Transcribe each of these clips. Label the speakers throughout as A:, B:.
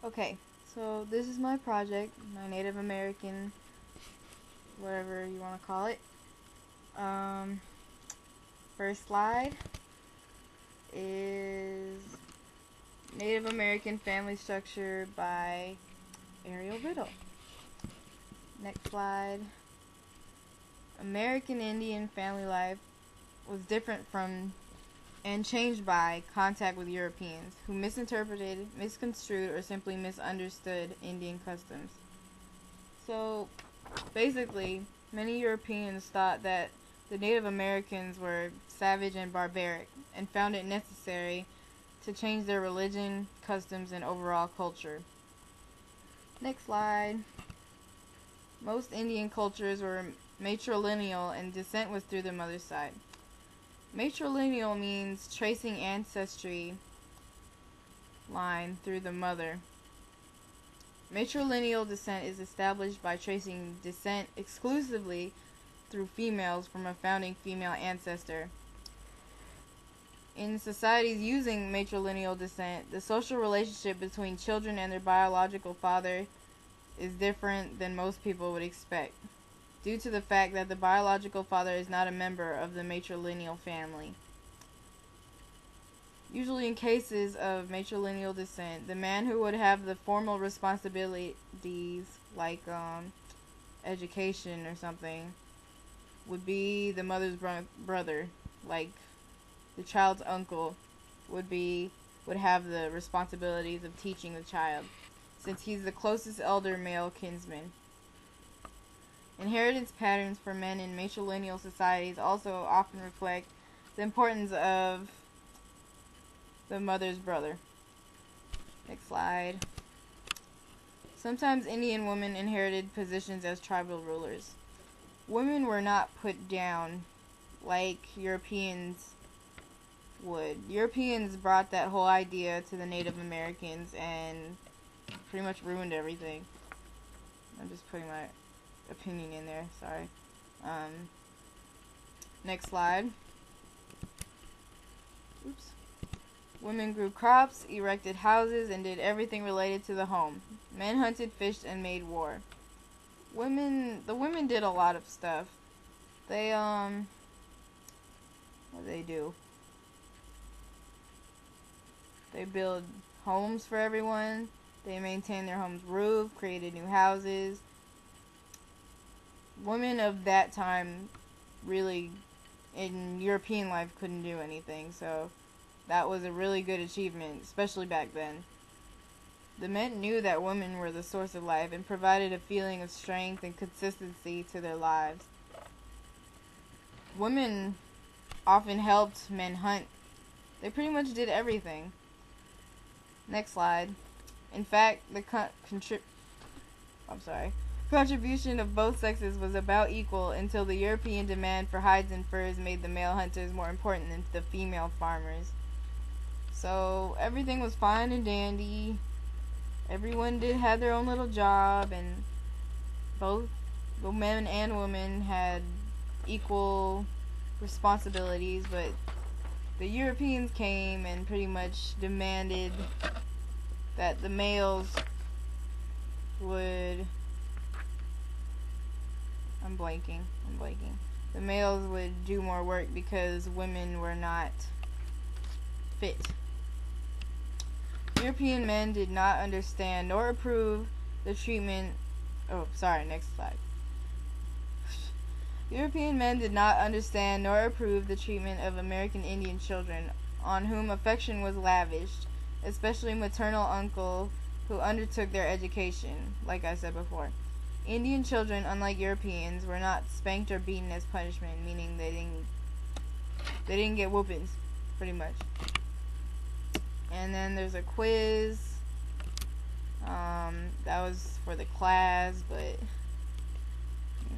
A: Okay, so this is my project, my Native American, whatever you want to call it. Um, First slide is Native American Family Structure by Ariel Riddle. Next slide. American Indian family life was different from and changed by contact with Europeans who misinterpreted, misconstrued, or simply misunderstood Indian customs. So, basically, many Europeans thought that the Native Americans were savage and barbaric and found it necessary to change their religion, customs, and overall culture. Next slide. Most Indian cultures were matrilineal and descent was through the mother's side. Matrilineal means tracing ancestry line through the mother. Matrilineal descent is established by tracing descent exclusively through females from a founding female ancestor. In societies using matrilineal descent, the social relationship between children and their biological father is different than most people would expect, due to the fact that the biological father is not a member of the matrilineal family. Usually in cases of matrilineal descent, the man who would have the formal responsibilities, like education or something, would be the mother's brother, like the child's uncle would have the responsibilities of teaching the child, since he's the closest elder male kinsman. Inheritance patterns for men in matrilineal societies also often reflect the importance of the mother's brother. Next slide. Sometimes Indian women inherited positions as tribal rulers. Women were not put down like Europeans would. Europeans brought that whole idea to the Native Americans and pretty much ruined everything. I'm just putting my opinion in there, sorry. Next slide. Oops. Women grew crops, erected houses, and did everything related to the home. Men hunted, fished, and made war. The women did a lot of stuff. They, what did they do? They built homes for everyone. They maintained their home's roof, created new houses. Women of that time really, in European life, couldn't do anything, so that was a really good achievement, especially back then. The men knew that women were the source of life and provided a feeling of strength and consistency to their lives. Women often helped men hunt. They pretty much did everything. Next slide. In fact, the contribution of both sexes was about equal until the European demand for hides and furs made the male hunters more important than the female farmers. So everything was fine and dandy. Everyone had their own little job, and both the men and women had equal responsibilities, but the Europeans came and pretty much demanded that the males would I'm blanking. The males would do more work because women were not fit. European men did not understand nor approve the treatment. Next slide. European men did not understand nor approve the treatment of American Indian children, on whom affection was lavished, especially maternal uncle who undertook their education, like I said before. Indian children, unlike Europeans, were not spanked or beaten as punishment, meaning they didn't get whoopings, pretty much. And then there's a quiz. That was for the class, but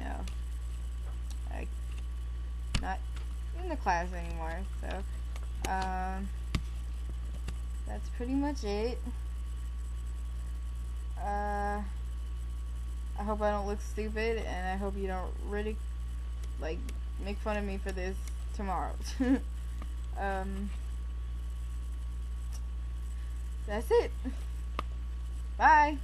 A: I'm not in the class anymore. So, that's pretty much it. I hope I don't look stupid, and I hope you don't really make fun of me for this tomorrow. That's it. Bye.